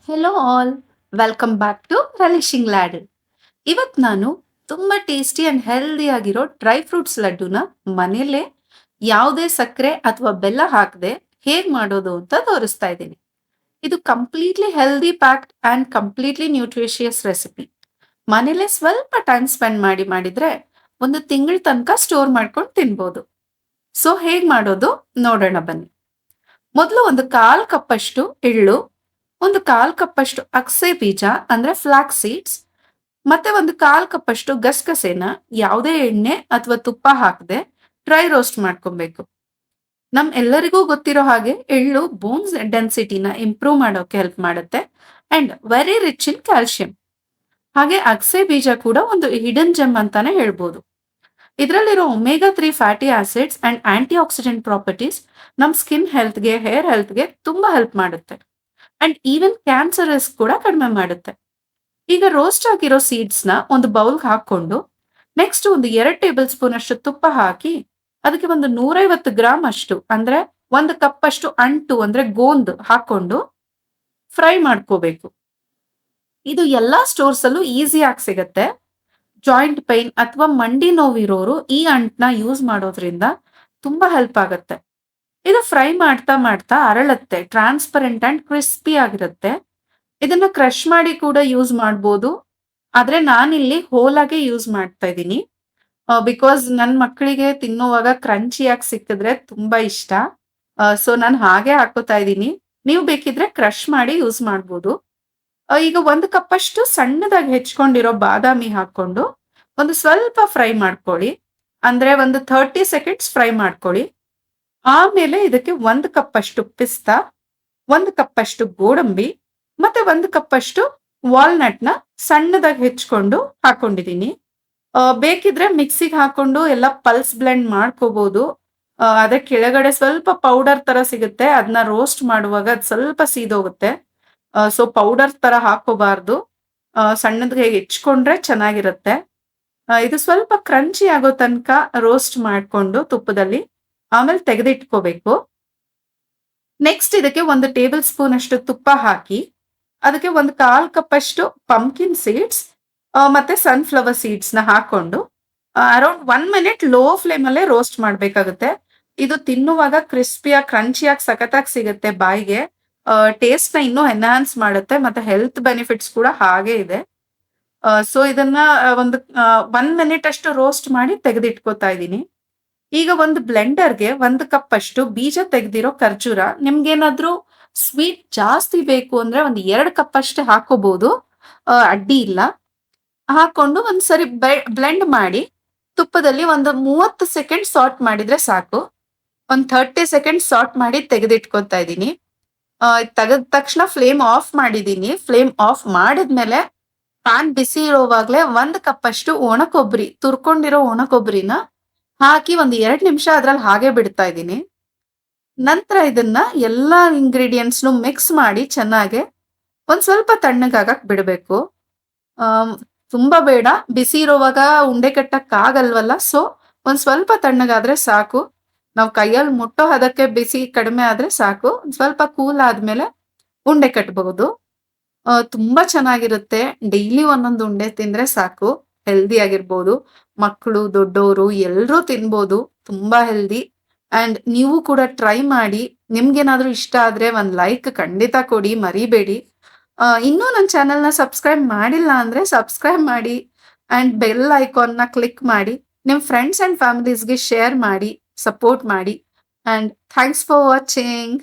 Hello all, welcome back to relishing ladder. ಇವತ್ತು ನಾನು ತುಂಬ ಟೇಸ್ಟಿ ಆ್ಯಂಡ್ ಹೆಲ್ದಿ ಆಗಿರೋ ಡ್ರೈ ಫ್ರೂಟ್ಸ್ ಲಡ್ಡುನ ಮನೆಯಲ್ಲೇ ಯಾವುದೇ ಸಕ್ಕರೆ ಅಥವಾ ಬೆಲ್ಲ ಹಾಕದೆ ಹೇಗೆ ಮಾಡೋದು ಅಂತ ತೋರಿಸ್ತಾ ಇದ್ದೀನಿ. ಇದು completely healthy packed and completely nutritious recipe. ಮನೇಲೆ ಸ್ವಲ್ಪ ಟೈಮ್ ಸ್ಪೆಂಡ್ ಮಾಡಿದ್ರೆ ಒಂದು ತಿಂಗಳ ತನಕ ಸ್ಟೋರ್ ಮಾಡ್ಕೊಂಡು ತಿನ್ಬೋದು. ಸೊ ಹೇಗೆ ಮಾಡೋದು ನೋಡೋಣ ಬನ್ನಿ. ಮೊದಲು ಒಂದು ಕಾಲ್ ಕಪ್ಪಷ್ಟು ಎಳ್ಳು, ಒಂದು ಕಾಲ್ ಕಪ್ಪಷ್ಟು ಅಗಸೆ ಬೀಜ ಅಂದ್ರೆ ಫ್ಲಾಕ್ಸ್ ಸೀಡ್ಸ್, ಮತ್ತೆ ಒಂದು ಕಾಲ್ ಕಪ್ಪಷ್ಟು ಗಸಗಸೆನ ಯಾವುದೇ ಎಣ್ಣೆ ಅಥವಾ ತುಪ್ಪ ಹಾಕದೆ ಡ್ರೈ ರೋಸ್ಟ್ ಮಾಡ್ಕೊಬೇಕು. ನಮ್ ಎಲ್ಲರಿಗೂ ಗೊತ್ತಿರೋ ಹಾಗೆ ಎಳ್ಳು ಬೋನ್ಸ್ ಡೆನ್ಸಿಟಿನ ಇಂಪ್ರೂವ್ ಮಾಡೋಕೆ ಹೆಲ್ಪ್ ಮಾಡುತ್ತೆ and very rich in calcium. ಹಾಗೆ ಅಗಸೆ ಬೀಜ ಕೂಡ ಒಂದು ಹಿಡನ್ ಜೆಮ್ ಅಂತಾನೆ ಹೇಳ್ಬೋದು. ಇದರಲ್ಲಿರೋ omega 3 fatty acids and antioxidant properties ನಮ್ ಸ್ಕಿನ್ ಹೆಲ್ತ್ಗೆ, ಹೇರ್ ಹೆಲ್ತ್ಗೆ ತುಂಬಾ ಹೆಲ್ಪ್ ಮಾಡುತ್ತೆ ಅಂಡ್ ಈವನ್ ಕ್ಯಾನ್ಸರ್ ರಿಸ್ಕ್ ಕೂಡ ಕಡಿಮೆ ಮಾಡುತ್ತೆ. ಈಗ ರೋಸ್ಟ್ ಆಗಿರೋ ಸೀಡ್ಸ್ ನ ಒಂದು ಬೌಲ್ ಹಾಕೊಂಡು ನೆಕ್ಸ್ಟ್ ಒಂದು 2 ಟೇಬಲ್ ಸ್ಪೂನ್ ಅಷ್ಟು ತುಪ್ಪ ಹಾಕಿ ಅದಕ್ಕೆ ಒಂದು 150 ಗ್ರಾಮ್ ಅಷ್ಟು ಅಂದ್ರೆ 1 ಕಪ್ ಅಷ್ಟು ಅಂಟು ಅಂದ್ರೆ ಗೋಂದ್ ಹಾಕೊಂಡು ಫ್ರೈ ಮಾಡ್ಕೋಬೇಕು. ಇದು ಎಲ್ಲಾ ಸ್ಟೋರ್ಸ್ ಅಲ್ಲೂ ಈಸಿಯಾಗಿ ಸಿಗತ್ತೆ. ಜಾಯಿಂಟ್ ಪೈನ್ ಅಥವಾ ಮಂಡಿ ನೋವಿರೋರು ಈ ಅಂಟ್ನ ಯೂಸ್ ಮಾಡೋದ್ರಿಂದ ತುಂಬಾ ಹೆಲ್ಪ್ ಆಗುತ್ತೆ. ಇದು ಫ್ರೈ ಮಾಡ್ತಾ ಮಾಡ್ತಾ ಅರಳತ್ತೆ, ಟ್ರಾನ್ಸ್ಪರೆಂಟ್ ಅಂಡ್ ಕ್ರಿಸ್ಪಿ ಆಗಿರುತ್ತೆ. ಇದನ್ನ ಕ್ರಶ್ ಮಾಡಿ ಕೂಡ ಯೂಸ್ ಮಾಡ್ಬೋದು, ಆದ್ರೆ ನಾನಿಲ್ಲಿ ಹೋಲಾಗೆ ಯೂಸ್ ಮಾಡ್ತಾ ಇದ್ದೀನಿ. ಬಿಕಾಸ್ ನನ್ನ ಮಕ್ಕಳಿಗೆ ತಿನ್ನೋವಾಗ ಕ್ರಂಚಿಯಾಗಿ ಸಿಕ್ಕಿದ್ರೆ ತುಂಬಾ ಇಷ್ಟ. ಸೊ ನಾನು ಹಾಗೆ ಹಾಕೋತಾ ಇದ್ದೀನಿ. ನೀವು ಬೇಕಿದ್ರೆ ಕ್ರಶ್ ಮಾಡಿ ಯೂಸ್ ಮಾಡ್ಬೋದು. ಈಗ 1 ಕಪ್ ಅಷ್ಟು ಸಣ್ಣದಾಗಿ ಹೆಚ್ಕೊಂಡಿರೋ ಬಾದಾಮಿ ಹಾಕೊಂಡು ಒಂದು ಸ್ವಲ್ಪ ಫ್ರೈ ಮಾಡ್ಕೊಳ್ಳಿ. ಅಂದ್ರೆ ಒಂದು 30 ಸೆಕೆಂಡ್ಸ್ ಫ್ರೈ ಮಾಡ್ಕೊಳ್ಳಿ. ಆಮೇಲೆ ಇದಕ್ಕೆ 1 ಕಪ್ ಅಷ್ಟು ಪಿಸ್ತಾ, 1 ಕಪ್ ಅಷ್ಟು ಗೋಡಂಬಿ ಮತ್ತೆ 1 ಕಪ್ ಅಷ್ಟು ವಾಲ್ನಟ್ ನ ಸಣ್ಣದಾಗಿ ಹೆಚ್ಕೊಂಡು ಹಾಕೊಂಡಿದೀನಿ. ಬೇಕಿದ್ರೆ ಮಿಕ್ಸಿಗೆ ಹಾಕೊಂಡು ಎಲ್ಲ ಪಲ್ಸ್ ಬ್ಲೆಂಡ್ ಮಾಡ್ಕೋಬಹುದು. ಅದೇ ಕೆಳಗಡೆ ಸ್ವಲ್ಪ ಪೌಡರ್ ತರ ಸಿಗುತ್ತೆ, ಅದನ್ನ ರೋಸ್ಟ್ ಮಾಡುವಾಗ ಅದು ಸ್ವಲ್ಪ ಸೀದೋಗುತ್ತೆ. ಸೊ ಪೌಡರ್ ತರ ಹಾಕೋಬಾರ್ದು, ಸಣ್ಣದಾಗಿ ಹೆಚ್ಕೊಂಡ್ರೆ ಚೆನ್ನಾಗಿರುತ್ತೆ. ಇದು ಸ್ವಲ್ಪ ಕ್ರಂಚಿ ಆಗೋ ತನಕ ರೋಸ್ಟ್ ಮಾಡ್ಕೊಂಡು ತುಪ್ಪದಲ್ಲಿ ಆಮೇಲೆ ತೆಗೆದಿಟ್ಕೋಬೇಕು. ನೆಕ್ಸ್ಟ್ ಇದಕ್ಕೆ 1 ಟೇಬಲ್ ಸ್ಪೂನ್ ಅಷ್ಟು ತುಪ್ಪ ಹಾಕಿ ಅದಕ್ಕೆ 1/4 ಕಪ್ ಅಷ್ಟು ಪಂಪ್ಕಿನ್ ಸೀಡ್ಸ್ ಮತ್ತೆ ಸನ್ಫ್ಲವರ್ ಸೀಡ್ಸ್ ನ ಹಾಕೊಂಡು ಅರೌಂಡ್ 1 ಮಿನಿಟ್ ಲೋ ಫ್ಲೇಮ್ ಅಲ್ಲೇ ರೋಸ್ಟ್ ಮಾಡ್ಬೇಕಾಗುತ್ತೆ. ಇದು ತಿನ್ನುವಾಗ ಕ್ರಿಸ್ಪಿಯಾಗಿ ಕ್ರಂಚಿಯಾಗಿ ಸಖತ್ತಾಗಿ ಸಿಗುತ್ತೆ ಬಾಯಿಗೆ. ಟೇಸ್ಟ್ ನ ಇನ್ನೂ ಎನ್ಹಾನ್ಸ್ ಮಾಡುತ್ತೆ ಮತ್ತೆ ಹೆಲ್ತ್ ಬೆನಿಫಿಟ್ಸ್ ಕೂಡ ಹಾಗೆ ಇದೆ. ಸೊ ಇದನ್ನ ಒಂದು 1 ಮಿನಿಟ್ ಅಷ್ಟು ರೋಸ್ಟ್ ಮಾಡಿ ತೆಗೆದಿಟ್ಕೋತಾ ಇದ್ದೀನಿ. ಈಗ ಒಂದು ಬ್ಲೆಂಡರ್ಗೆ 1 ಕಪ್ ಅಷ್ಟು ಬೀಜ ತೆಗೆದಿರೋ ಖರ್ಜೂರ, ನಿಮ್ಗೇನಾದ್ರೂ ಸ್ವೀಟ್ ಜಾಸ್ತಿ ಬೇಕು ಅಂದ್ರೆ ಒಂದು 2 ಕಪ್ ಅಷ್ಟೇ ಹಾಕೋಬಹುದು, ಅಡ್ಡಿ ಇಲ್ಲ. ಹಾಕೊಂಡು ಒಂದ್ಸರಿ ಬ್ಲೆಂಡ್ ಮಾಡಿ ತುಪ್ಪದಲ್ಲಿ ಒಂದು 30 ಸೆಕೆಂಡ್ ಸಾಟ್ ಮಾಡಿದ್ರೆ ಸಾಕು. ಒಂದು 30 ಸೆಕೆಂಡ್ ಸಾಟ್ ಮಾಡಿ ತೆಗೆದಿಟ್ಕೊತಾ ಇದ್ದೀನಿ. ತೆಗೆದ ತಕ್ಷಣ ಫ್ಲೇಮ್ ಆಫ್ ಮಾಡಿದೀನಿ. ಫ್ಲೇಮ್ ಆಫ್ ಮಾಡಿದ್ಮೇಲೆ ಪ್ಯಾನ್ ಬಿಸಿ ಇರೋವಾಗ್ಲೇ 1 ಕಪ್ ಅಷ್ಟು ಒಣ ಕೊಬ್ಬರಿ, ತುರ್ಕೊಂಡಿರೋ ಒಣ ಕೊಬ್ಬರಿನ ಹಾಕಿ ಒಂದು 2 ನಿಮಿಷ ಅದ್ರಲ್ಲಿ ಹಾಗೆ ಬಿಡ್ತಾ ಇದ್ದೀನಿ. ನಂತರ ಇದನ್ನ ಎಲ್ಲಾ ಇಂಗ್ರೀಡಿಯೆಂಟ್ಸ್ನು ಮಿಕ್ಸ್ ಮಾಡಿ ಚೆನ್ನಾಗೆ ಒಂದ್ ಸ್ವಲ್ಪ ತಣ್ಣಗಾಗಕ್ ಬಿಡಬೇಕು. ತುಂಬಾ ಬೇಡ, ಬಿಸಿ ಇರೋವಾಗ ಉಂಡೆ ಕಟ್ಟಕ್ ಆಗಲ್ವಲ್ಲ. ಸೊ ಒಂದ್ ಸ್ವಲ್ಪ ತಣ್ಣಗಾದ್ರೆ ಸಾಕು. ನಾವು ಕೈಯಲ್ಲಿ ಮುಟ್ಟೋ ಹದಕ್ಕೆ ಬಿಸಿ ಕಡಿಮೆ ಆದ್ರೆ ಸಾಕು. ಸ್ವಲ್ಪ ಕೂಲ್ ಆದ್ಮೇಲೆ ಉಂಡೆ ಕಟ್ಟಬಹುದು. ತುಂಬಾ ಚೆನ್ನಾಗಿರುತ್ತೆ. ಡೈಲಿ ಒಂದೊಂದು ಉಂಡೆ ತಿಂದ್ರೆ ಸಾಕು. ಹೆಲ್ದಿ ಆಗಿರ್ಬೋದು. ಮಕ್ಕಳು, ದೊಡ್ಡವರು ಎಲ್ರೂ ತಿನ್ಬೋದು. ತುಂಬಾ ಹೆಲ್ದಿ. ಅಂಡ್ ನೀವು ಕೂಡ ಟ್ರೈ ಮಾಡಿ. ನಿಮ್ಗೇನಾದ್ರೂ ಇಷ್ಟ ಆದ್ರೆ ಒಂದ್ ಲೈಕ್ ಖಂಡಿತ ಕೊಡಿ, ಮರಿಬೇಡಿ. ಇನ್ನೂ ನನ್ನ ಚಾನೆಲ್ನ ಸಬ್ಸ್ಕ್ರೈಬ್ ಮಾಡಿಲ್ಲ ಅಂದ್ರೆ ಸಬ್ಸ್ಕ್ರೈಬ್ ಮಾಡಿ ಅಂಡ್ ಬೆಲ್ ಐಕಾನ್ನ ಕ್ಲಿಕ್ ಮಾಡಿ. ನಿಮ್ ಫ್ರೆಂಡ್ಸ್ ಅಂಡ್ ಫ್ಯಾಮಿಲೀಸ್ಗೆ ಶೇರ್ ಮಾಡಿ, ಸಪೋರ್ಟ್ ಮಾಡಿ. And thanks for watching.